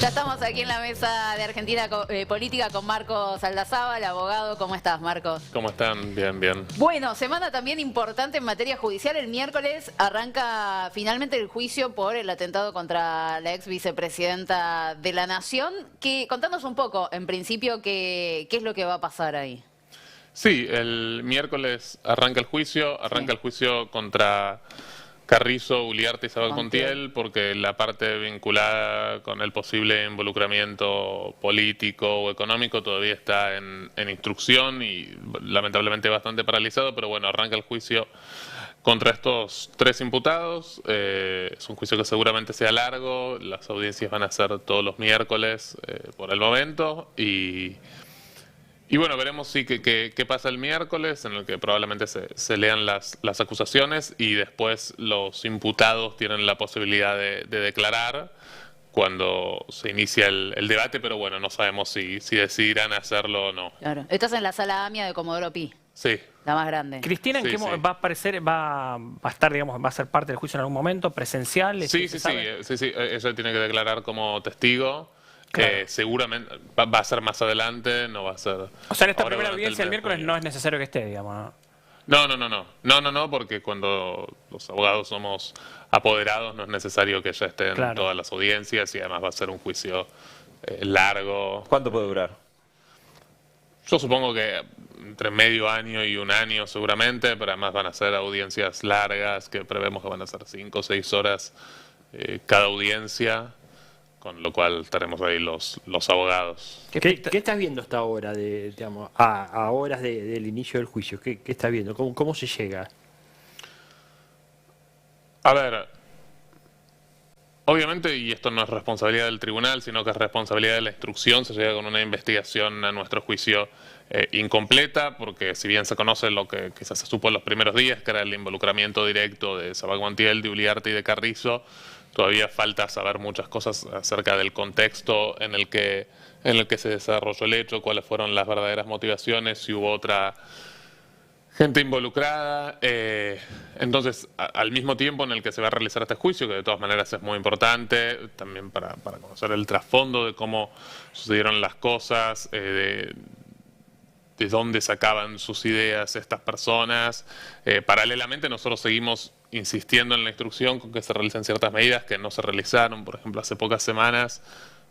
Ya estamos aquí en la mesa de Argentina Política con Marcos Aldazábal, abogado. ¿Cómo estás, Marcos? ¿Cómo están? Bien, bien. Bueno, semana también importante en materia judicial. El miércoles arranca finalmente el juicio por el atentado contra la ex vicepresidenta de la Nación. Contanos un poco, en principio, qué es lo que va a pasar ahí. Sí, el miércoles arranca el juicio contra Carrizo, Uliarte y Sabac Montiel, porque la parte vinculada con el posible involucramiento político o económico todavía está en instrucción y lamentablemente bastante paralizado, pero bueno, arranca el juicio contra estos tres imputados. Es un juicio que seguramente sea largo, las audiencias van a ser todos los miércoles por el momento y bueno, veremos qué pasa el miércoles, en el que probablemente se lean las acusaciones y después los imputados tienen la posibilidad de declarar cuando se inicia el debate, pero bueno, no sabemos si decidirán hacerlo o no. Claro. Estás en la sala AMIA de Comodoro Pi. Sí. La más grande. Cristina, ¿en qué va a aparecer, va a estar, digamos, va a ser parte del juicio en algún momento, presencial? Sí, ella tiene que declarar como testigo. Claro. Seguramente va a ser más adelante, no va a ser... O sea, en esta primera audiencia el miércoles no es necesario que esté, digamos, ¿no? No, porque cuando los abogados somos apoderados no es necesario que ella esté en todas las audiencias y además va a ser un juicio largo. ¿Cuánto puede durar? Yo supongo que entre medio año y un año seguramente, pero además van a ser audiencias largas que prevemos que van a ser 5 o 6 horas cada audiencia. Con lo cual estaremos ahí los abogados. ¿Qué estás viendo hasta ahora, digamos, a horas del inicio del juicio? ¿Qué estás viendo? ¿Cómo se llega? A ver, obviamente, y esto no es responsabilidad del tribunal, sino que es responsabilidad de la instrucción, se llega con una investigación a nuestro juicio incompleta, porque si bien se conoce lo que quizás se supo en los primeros días, que era el involucramiento directo de Sabac Montiel, de Uliarte y de Carrizo, todavía falta saber muchas cosas acerca del contexto en el que se desarrolló el hecho, cuáles fueron las verdaderas motivaciones, si hubo otra gente involucrada. Entonces, al mismo tiempo en el que se va a realizar este juicio, que de todas maneras es muy importante, también para conocer el trasfondo de cómo sucedieron las cosas, de dónde sacaban sus ideas estas personas. Paralelamente nosotros seguimos insistiendo en la instrucción con que se realicen ciertas medidas que no se realizaron. Por ejemplo, hace pocas semanas,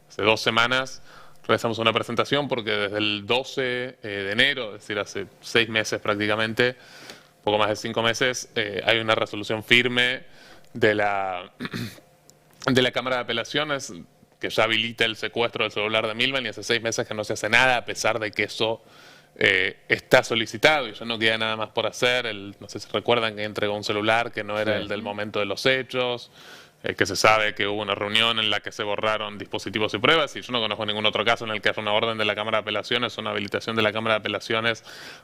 hace 2 semanas, realizamos una presentación porque desde el 12 de enero, es decir, hace 6 meses prácticamente, poco más de 5 meses, hay una resolución firme de la Cámara de Apelaciones que ya habilita el secuestro del celular de Milman y hace 6 meses que no se hace nada a pesar de que eso está solicitado y ya no queda nada más por hacer. No sé si recuerdan que entregó un celular que no era el del momento de los hechos, que se sabe que hubo una reunión en la que se borraron dispositivos y pruebas, y yo no conozco ningún otro caso en el que haya una orden de la Cámara de Apelaciones o una habilitación de la Cámara de Apelaciones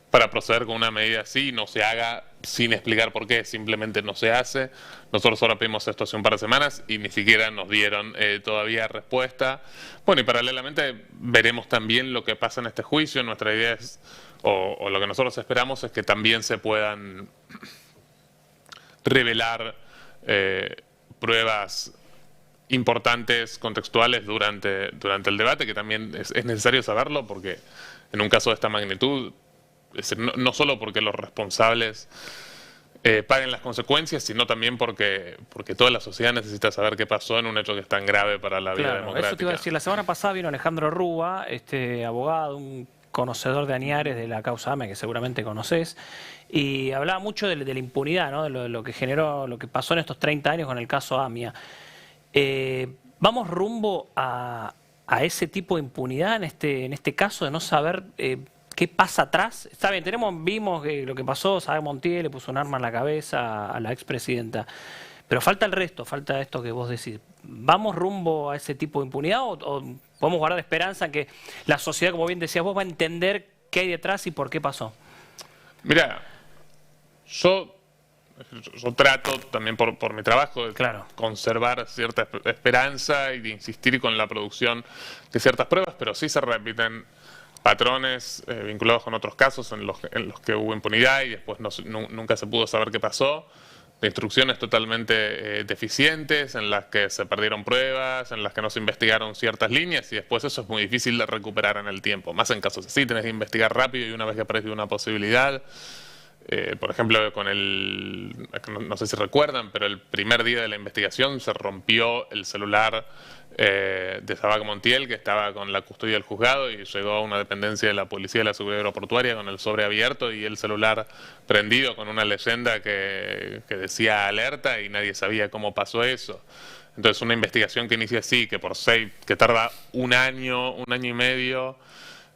para proceder con una medida así y no se haga sin explicar por qué, simplemente no se hace. Nosotros ahora pedimos esto hace un par de semanas y ni siquiera nos dieron todavía respuesta. Bueno, y paralelamente veremos también lo que pasa en este juicio. Nuestra idea es, o lo que nosotros esperamos es que también se puedan revelar pruebas importantes, contextuales durante el debate, que también es necesario saberlo porque en un caso de esta magnitud, es decir, no solo porque los responsables paguen las consecuencias, sino también porque toda la sociedad necesita saber qué pasó en un hecho que es tan grave para la vida democrática. Eso te iba a decir. La semana pasada vino Alejandro Rúa, abogado, un conocedor de Añares de la causa AMIA, que seguramente conoces, y hablaba mucho de la impunidad, ¿no? De lo que generó, lo que pasó en estos 30 años con el caso AMIA. ¿Vamos rumbo a ese tipo de impunidad en este caso, de no saber qué pasa atrás? Está bien, vimos que lo que pasó, Sabac Montiel le puso un arma en la cabeza a la expresidenta, pero falta el resto, falta esto que vos decís. ¿Vamos rumbo a ese tipo de impunidad o podemos guardar esperanza en que la sociedad, como bien decías vos, va a entender qué hay detrás y por qué pasó? Mira, yo trato también por mi trabajo de conservar cierta esperanza y de insistir con la producción de ciertas pruebas, pero sí se repiten patrones vinculados con otros casos en los que hubo impunidad y después nunca se pudo saber qué pasó. de instrucciones totalmente deficientes, en las que se perdieron pruebas, en las que no se investigaron ciertas líneas y después eso es muy difícil de recuperar en el tiempo. Más en casos así, tenés que investigar rápido y una vez que aparece una posibilidad. Por ejemplo, no sé si recuerdan, pero el primer día de la investigación se rompió el celular de Sabac Montiel, que estaba con la custodia del juzgado, y llegó a una dependencia de la Policía de la Seguridad Aeroportuaria con el sobre abierto y el celular prendido con una leyenda que decía alerta y nadie sabía cómo pasó eso. Entonces una investigación que inicia así, que tarda un año y medio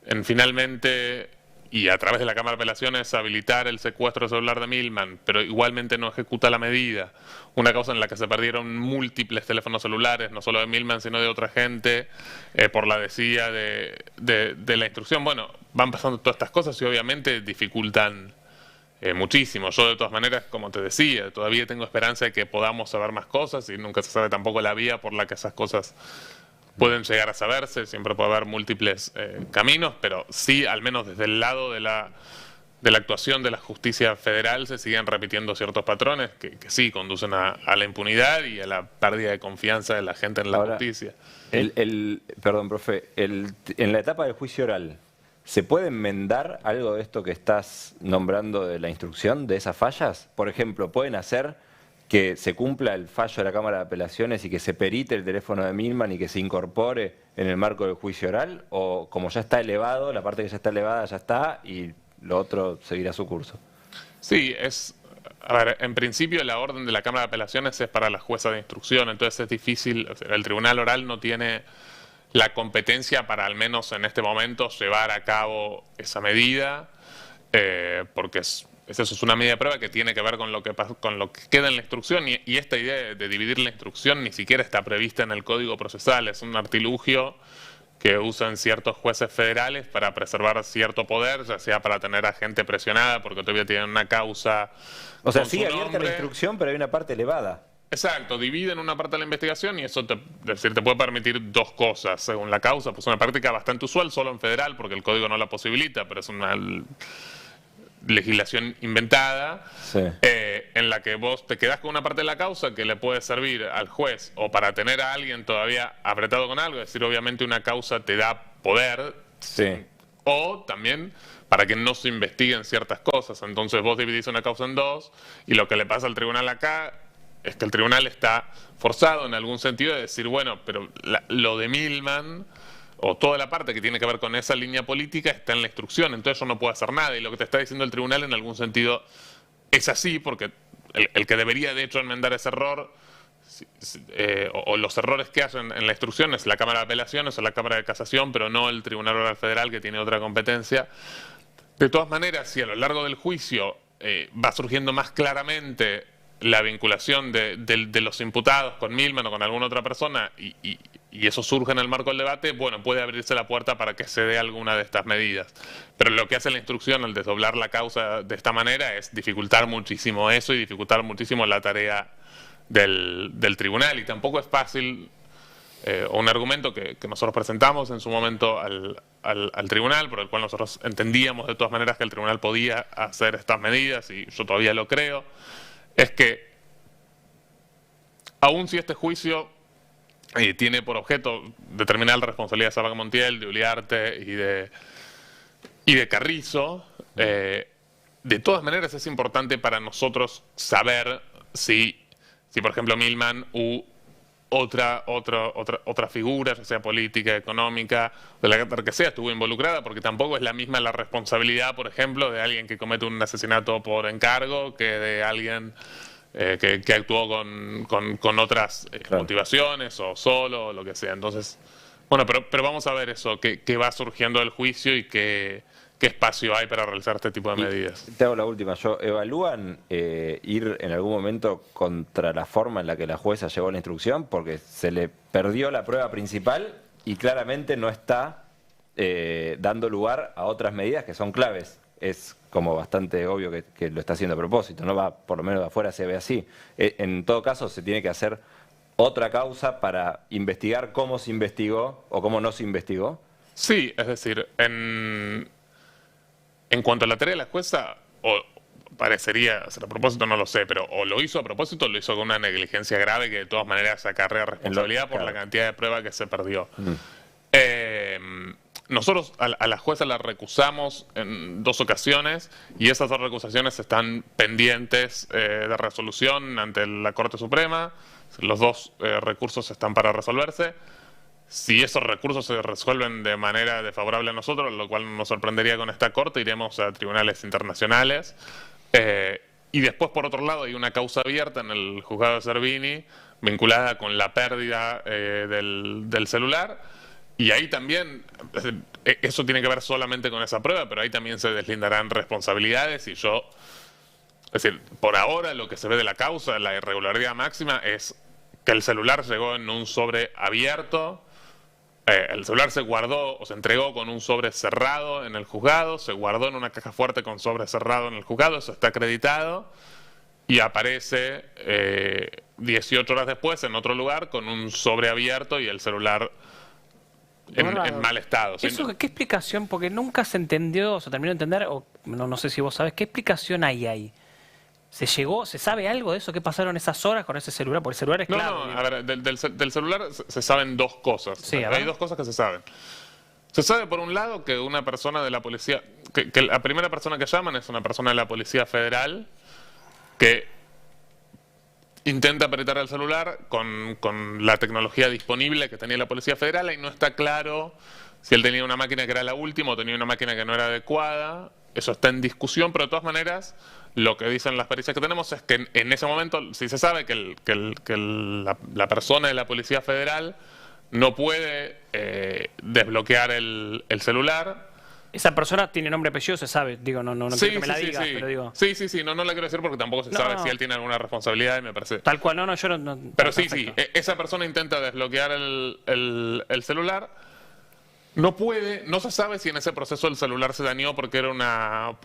en finalmente, y a través de la Cámara de Apelaciones, habilitar el secuestro celular de Milman, pero igualmente no ejecuta la medida. Una causa en la que se perdieron múltiples teléfonos celulares, no solo de Milman, sino de otra gente, por la desidia de la instrucción. Bueno, van pasando todas estas cosas y obviamente dificultan muchísimo. Yo de todas maneras, como te decía, todavía tengo esperanza de que podamos saber más cosas y nunca se sabe tampoco la vía por la que esas cosas pueden llegar a saberse, siempre puede haber múltiples caminos, pero sí, al menos desde el lado de la actuación de la justicia federal se siguen repitiendo ciertos patrones que sí conducen a la impunidad y a la pérdida de confianza de la gente en la justicia. Perdón, profe, en la etapa del juicio oral, ¿se puede enmendar algo de esto que estás nombrando de la instrucción, de esas fallas? Por ejemplo, ¿pueden hacer que se cumpla el fallo de la Cámara de Apelaciones y que se perite el teléfono de Milman y que se incorpore en el marco del juicio oral? ¿O como ya está elevado, la parte que ya está elevada ya está y lo otro seguirá su curso? Sí, a ver, en principio la orden de la Cámara de Apelaciones es para la jueza de instrucción, entonces es difícil, o sea, el tribunal oral no tiene la competencia para al menos en este momento llevar a cabo esa medida, porque eso es una medida de prueba que tiene que ver con lo que queda en la instrucción y esta idea de dividir la instrucción ni siquiera está prevista en el Código Procesal, es un artilugio que usan ciertos jueces federales para preservar cierto poder, ya sea para tener a gente presionada porque todavía tienen una causa. O sea, sigue abierta la instrucción, pero hay una parte elevada. Exacto, dividen una parte de la investigación y eso te puede permitir dos cosas según la causa. Pues una práctica bastante usual solo en federal porque el código no la posibilita, pero es una legislación inventada, sí, en la que vos te quedás con una parte de la causa que le puede servir al juez o para tener a alguien todavía apretado con algo, es decir, obviamente una causa te da poder, sí, o también para que no se investiguen ciertas cosas. Entonces vos dividís una causa en dos y lo que le pasa al tribunal acá es que el tribunal está forzado en algún sentido de decir, bueno, pero lo de Milman o toda la parte que tiene que ver con esa línea política está en la instrucción, entonces yo no puedo hacer nada. Y lo que te está diciendo el tribunal en algún sentido es así, porque el que debería de hecho enmendar ese error, o los errores que hacen en la instrucción es la Cámara de Apelaciones o la Cámara de Casación, pero no el Tribunal Oral Federal, que tiene otra competencia. De todas maneras, si a lo largo del juicio va surgiendo más claramente la vinculación de los imputados con Milman o con alguna otra persona y eso surge en el marco del debate, bueno, puede abrirse la puerta para que se dé alguna de estas medidas. Pero lo que hace la instrucción al desdoblar la causa de esta manera es dificultar muchísimo eso y dificultar muchísimo la tarea del tribunal. Y tampoco es fácil, un argumento que nosotros presentamos en su momento al tribunal, por el cual nosotros entendíamos de todas maneras que el tribunal podía hacer estas medidas, y yo todavía lo creo, es que aun si este juicio tiene por objeto determinar la responsabilidad de Sabac Montiel, de Uliarte y de Carrizo, de todas maneras es importante para nosotros saber si por ejemplo Milman u otra figura, ya sea política, económica, de la que sea, estuvo involucrada, porque tampoco es la misma la responsabilidad, por ejemplo, de alguien que comete un asesinato por encargo que de alguien que actuó con otras motivaciones o solo, o lo que sea. Entonces, bueno, pero vamos a ver eso, qué va surgiendo del juicio y qué espacio hay para realizar este tipo de medidas. Te hago la última. ¿Evalúan ir en algún momento contra la forma en la que la jueza llevó la instrucción? Porque se le perdió la prueba principal y claramente no está dando lugar a otras medidas que son claves. Es como bastante obvio que lo está haciendo a propósito, ¿no? Por lo menos de afuera se ve así. En todo caso, se tiene que hacer otra causa para investigar cómo se investigó o cómo no se investigó. Sí, es decir, en cuanto a la tarea de la jueza, parecería hacer a propósito, no lo sé, pero o lo hizo a propósito o lo hizo con una negligencia grave que de todas maneras acarrea responsabilidad por la cantidad de prueba que se perdió. Nosotros a la jueza la recusamos en 2 ocasiones y esas 2 recusaciones están pendientes de resolución ante la Corte Suprema. Los 2 recursos están para resolverse. Si esos recursos se resuelven de manera desfavorable a nosotros, lo cual nos sorprendería con esta Corte, iremos a tribunales internacionales. Y después, por otro lado, hay una causa abierta en el juzgado de Cervini vinculada con la pérdida del celular. Y ahí también, eso tiene que ver solamente con esa prueba, pero ahí también se deslindarán responsabilidades y es decir, por ahora lo que se ve de la causa, la irregularidad máxima, es que el celular llegó en un sobre abierto, el celular se guardó o se entregó con un sobre cerrado en el juzgado, se guardó en una caja fuerte con sobre cerrado en el juzgado, eso está acreditado, y aparece 18 horas después en otro lugar con un sobre abierto y el celular en mal estado. Eso, ¿qué explicación? Porque nunca se entendió, o se terminó de entender, o no sé si vos sabés, ¿qué explicación hay ahí? ¿Se sabe algo de eso? ¿Qué pasaron esas horas con ese celular? Porque el celular es clave. No, a ver, del celular se saben 2 cosas. Sí, hay 2 cosas que se saben. Se sabe, por un lado, que una persona de la policía, que la primera persona que llaman es una persona de la Policía Federal que intenta apretar el celular con la tecnología disponible que tenía la Policía Federal y no está claro si él tenía una máquina que era la última o tenía una máquina que no era adecuada. Eso está en discusión, pero de todas maneras lo que dicen las pericias que tenemos es que en ese momento sí se sabe que la persona de la Policía Federal no puede desbloquear el celular. Esa persona tiene nombre y apellido, se sabe. Digo, no quiero que me la digas, pero digo. Sí, no la quiero decir porque tampoco se sabe si él tiene alguna responsabilidad y me parece. Tal cual, yo no. Pero sí, esa persona intenta desbloquear el celular. No puede, no se sabe si en ese proceso el celular se dañó porque era una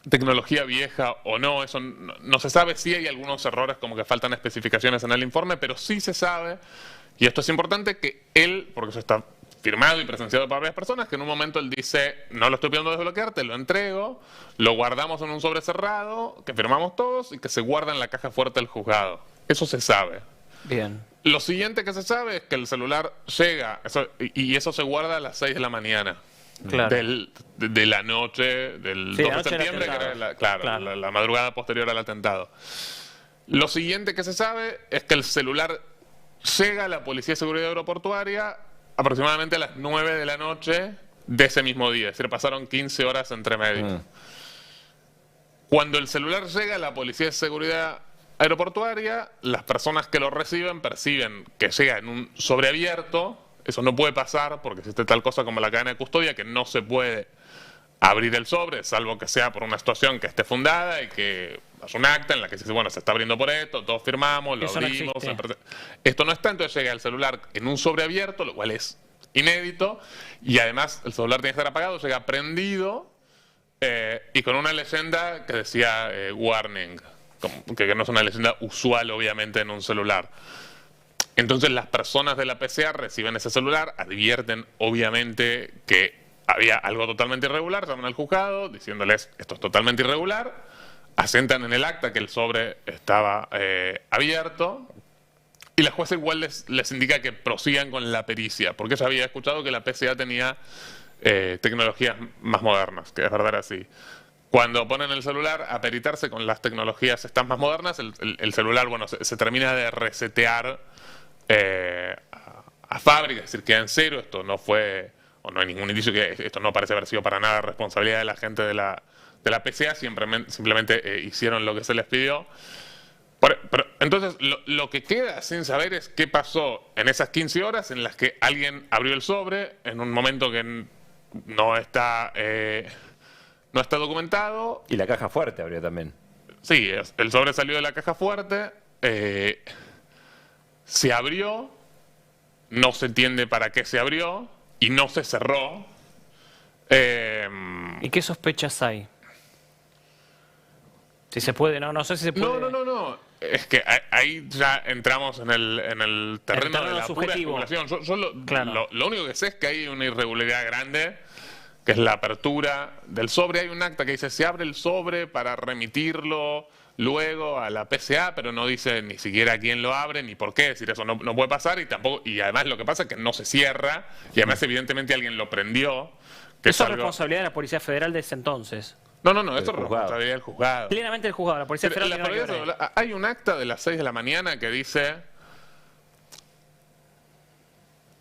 tecnología vieja o no. Eso no se sabe. Sí hay algunos errores, como que faltan especificaciones en el informe, pero sí se sabe, y esto es importante, que él, porque eso está firmado y presenciado por varias personas, que en un momento él dice, no lo estoy pidiendo desbloquear, te lo entrego, lo guardamos en un sobre cerrado, que firmamos todos y que se guarda en la caja fuerte del juzgado. Eso se sabe. Bien. Lo siguiente que se sabe es que el celular llega, y eso se guarda a las 6 de la mañana. Claro. De la noche del 2 de septiembre, que era la madrugada posterior al atentado. Lo siguiente que se sabe es que el celular llega a la Policía de Seguridad Aeroportuaria aproximadamente a las 9 de la noche de ese mismo día. Es decir, pasaron 15 horas entre medio. Cuando el celular llega a la Policía de Seguridad Aeroportuaria, las personas que lo reciben perciben que llega en un sobreabierto. Eso no puede pasar porque existe tal cosa como la cadena de custodia, que no se puede abrir el sobre, salvo que sea por una situación que esté fundada y que haya un acta en la que se dice, bueno, se está abriendo por esto, todos firmamos, lo abrimos. Esto no está, entonces llega el celular en un sobreabierto, lo cual es inédito, y además el celular tiene que estar apagado, llega prendido y con una leyenda que decía warning, que no es una leyenda usual obviamente en un celular. Entonces las personas de la PCA reciben ese celular, advierten obviamente que había algo totalmente irregular, llaman al juzgado diciéndoles esto es totalmente irregular, asentan en el acta que el sobre estaba abierto y la jueza igual les indica que prosigan con la pericia, porque ella había escuchado que la PCA tenía tecnologías más modernas, que es verdad así. Cuando ponen el celular a peritarse con las tecnologías estas más modernas, el celular, bueno, se termina de resetear a fábrica, es decir, queda en cero. Esto no fue, o no hay ningún indicio que esto no parece haber sido para nada responsabilidad de la gente de la PCA, simplemente hicieron lo que se les pidió. Pero entonces lo que queda sin saber es qué pasó en esas 15 horas en las que alguien abrió el sobre en un momento que no está documentado. Y la caja fuerte abrió también. Sí, el sobre salió de la caja fuerte, se abrió, no se entiende para qué se abrió y no se cerró. ¿Y qué sospechas hay? Si se puede, no sé si se puede. No. Es que ahí ya entramos en el terreno de la pura especulación. Yo lo único que sé es que hay una irregularidad grande que es la apertura del sobre. Hay un acta que dice, se abre el sobre para remitirlo luego a la PCA, pero no dice ni siquiera quién lo abre ni por qué. Es decir, eso no puede pasar y además lo que pasa es que no se cierra y además evidentemente alguien lo prendió. Que Eso es algo... responsabilidad de la Policía Federal de ese entonces. No, esto es responsabilidad del juzgado. Plenamente del juzgado, la Policía Federal. Hay un acta de las 6 de la mañana que dice...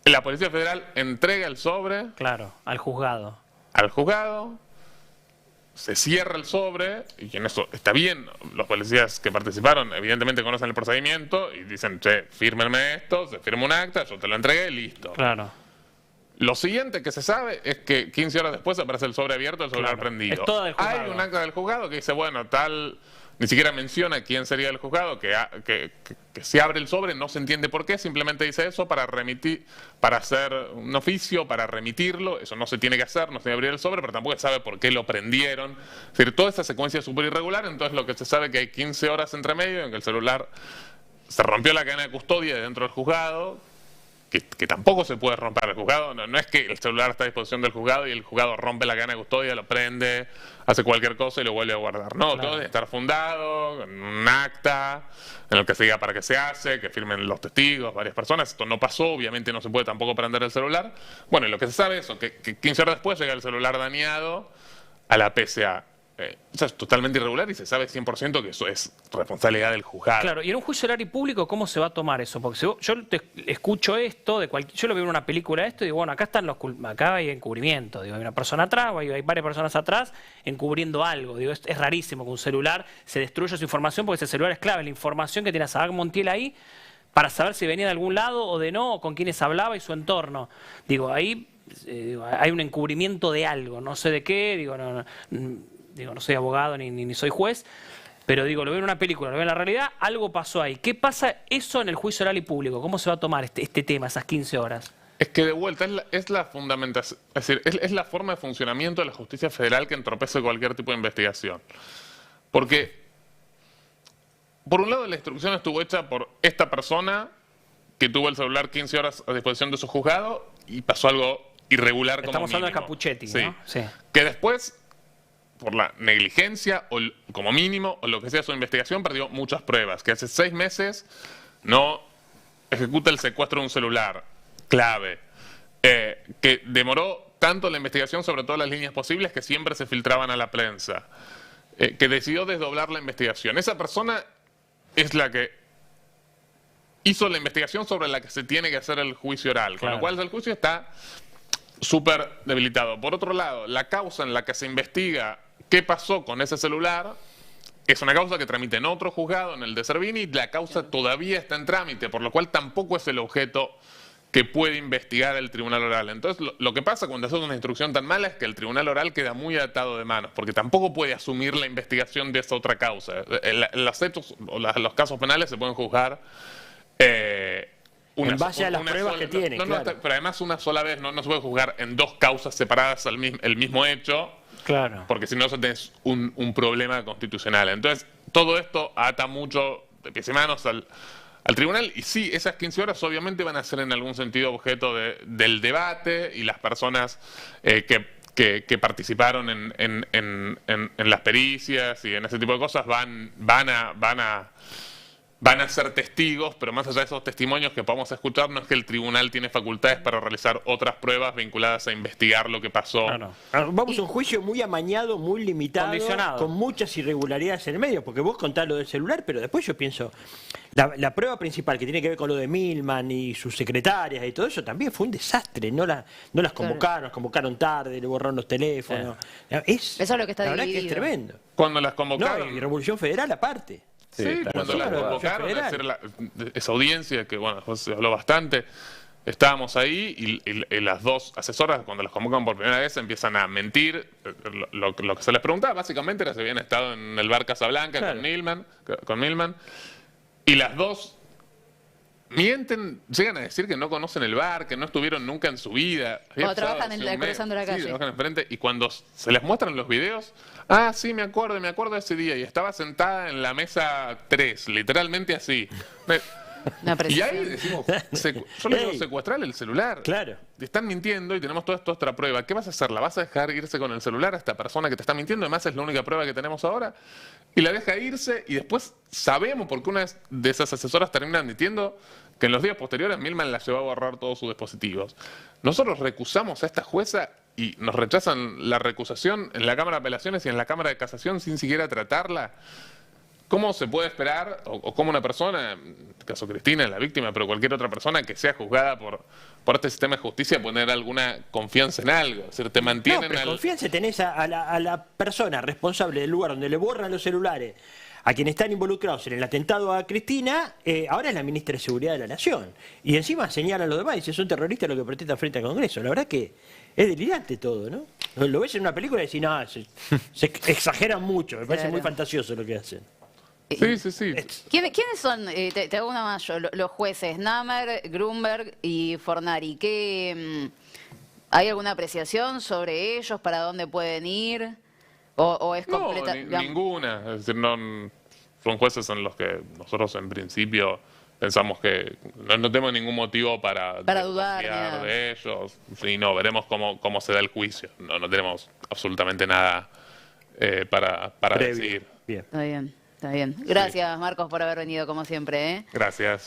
La Policía Federal entrega el sobre... Claro, al juzgado. Al juzgado, se cierra el sobre, y en eso está bien, los policías que participaron evidentemente conocen el procedimiento y dicen, che, fírmenme esto, se firma un acta, yo te lo entregué, listo. Claro. Lo siguiente que se sabe es que 15 horas después aparece el sobre abierto, el celular prendido. Es todo del juzgado. Hay un acta del juzgado que dice, bueno, tal... Ni siquiera menciona quién sería el juzgado, que se abre el sobre, no se entiende por qué, simplemente dice eso para remitir, para hacer un oficio, para remitirlo, eso no se tiene que hacer, no se tiene que abrir el sobre, pero tampoco se sabe por qué lo prendieron. Es decir, toda esta secuencia es súper irregular, entonces lo que se sabe es que hay 15 horas entre medio en que el celular se rompió la cadena de custodia dentro del juzgado, que tampoco se puede romper el juzgado, no es que el celular está a disposición del juzgado y el juzgado rompe la cadena de custodia, lo prende, hace cualquier cosa y lo vuelve a guardar. No, todo debe estar fundado, en un acta, en el que se diga para qué se hace, que firmen los testigos, varias personas. Esto no pasó, obviamente no se puede tampoco prender el celular. Bueno, y lo que se sabe es que 15 horas después llega el celular dañado a la PCA. Eso es totalmente irregular y se sabe 100% que eso es responsabilidad del juzgado. Claro, y en un juicio oral y público, ¿cómo se va a tomar eso? Porque si yo escucho esto, yo lo veo en una película esto y digo, bueno, acá hay encubrimiento. Digo, hay una persona atrás, o hay varias personas atrás encubriendo algo. Digo, es rarísimo que un celular se destruya su información porque ese celular es clave. La información que tiene a Saad Montiel ahí para saber si venía de algún lado o de no, o con quiénes hablaba y su entorno. Digo, ahí hay un encubrimiento de algo, no sé de qué, no soy abogado ni soy juez, pero digo, lo veo en una película, lo veo en la realidad, algo pasó ahí. ¿Qué pasa eso en el juicio oral y público? ¿Cómo se va a tomar este tema, esas 15 horas? Es que de vuelta es la fundamentación, es decir, es la forma de funcionamiento de la justicia federal que entorpece cualquier tipo de investigación. Porque, por un lado, la instrucción estuvo hecha por esta persona que tuvo el celular 15 horas a disposición de su juzgado y pasó algo irregular como Estamos hablando de mínimo. Capuchetti, sí. ¿no? Sí. Que después, por la negligencia, o como mínimo, o lo que sea su investigación, perdió muchas pruebas. Que hace 6 meses no ejecuta el secuestro de un celular, clave. Que demoró tanto la investigación sobre todas las líneas posibles que siempre se filtraban a la prensa. Que decidió desdoblar la investigación. Esa persona es la que hizo la investigación sobre la que se tiene que hacer el juicio oral. Con lo cual el juicio está súper debilitado. Por otro lado, la causa en la que se investiga qué pasó con ese celular es una causa que tramita en otro juzgado, en el de Servini, y la causa todavía está en trámite, por lo cual tampoco es el objeto que puede investigar el tribunal oral. Entonces, lo que pasa cuando haces una instrucción tan mala es que el tribunal oral queda muy atado de manos, porque tampoco puede asumir la investigación de esa otra causa. Los hechos o los casos penales se pueden juzgar en base a las pruebas que tiene, claro. Pero además una sola vez, no se puede juzgar en 2 causas separadas el mismo hecho, claro, porque si no tenés un problema constitucional. Entonces, todo esto ata mucho de pies y manos al tribunal, y sí, esas 15 horas obviamente van a ser en algún sentido objeto del debate, y las personas que participaron en las pericias y en ese tipo de cosas van a ser testigos, pero más allá de esos testimonios que podamos escuchar, no es que el tribunal tiene facultades para realizar otras pruebas vinculadas a investigar lo que pasó. Vamos a un juicio muy amañado, muy limitado, con muchas irregularidades en el medio, porque vos contás lo del celular, pero después yo pienso, la prueba principal que tiene que ver con lo de Milman y sus secretarias y todo eso también fue un desastre, no las convocaron tarde, le borraron los teléfonos. Eso es lo que está la verdad dividido. que es tremendo. Cuando las convocaron... y Revolución Federal aparte. Sí, cuando las convocaron a hacer esa audiencia, que bueno, se habló bastante, estábamos ahí y las 2 asesoras, cuando las convocan por primera vez, empiezan a mentir. Lo que se les preguntaba básicamente era si habían estado en el bar Casablanca con Milman, y las 2 mienten, llegan a decir que no conocen el bar, que no estuvieron nunca en su vida. O trabajan cruzando la calle. Sí, trabajan enfrente, y cuando se les muestran los videos, sí, me acuerdo de ese día, y estaba sentada en la mesa 3, literalmente así. Y ahí decimos, yo le digo secuestrarle el celular. Claro. Te están mintiendo y tenemos toda esta otra prueba. ¿Qué vas a hacer? ¿La vas a dejar irse con el celular a esta persona que te está mintiendo? Además es la única prueba que tenemos ahora. Y la deja irse y después sabemos, porque una de esas asesoras termina admitiendo que en los días posteriores Milman la llevó a borrar todos sus dispositivos. Nosotros recusamos a esta jueza y nos rechazan la recusación en la Cámara de Apelaciones y en la Cámara de Casación sin siquiera tratarla. ¿Cómo se puede esperar, o cómo una persona, en el caso Cristina, la víctima, pero cualquier otra persona que sea juzgada por este sistema de justicia, poner alguna confianza en algo? Es decir, te mantienen... No, pero confianza tenés a la persona responsable del lugar donde le borran los celulares a quienes están involucrados en el atentado a Cristina, ahora es la ministra de Seguridad de la Nación. Y encima señalan a los demás y dice, son terroristas los que protestan frente al Congreso. La verdad que es delirante todo, ¿no? Lo ves en una película y decís, no, se exageran mucho, me parece muy fantasioso lo que hacen. Sí. ¿Quiénes son, te hago una más yo, los jueces, Namer, Grunberg y Fornari? ¿Hay alguna apreciación sobre ellos, para dónde pueden ir? ¿O es completa? No, ninguna. Es decir, son jueces en los que nosotros en principio pensamos que no tenemos ningún motivo para dudar de ellos. Sí, no, veremos cómo se da el juicio. No tenemos absolutamente nada para decir. Bien. Está bien. Gracias, Marcos, por haber venido como siempre. Gracias.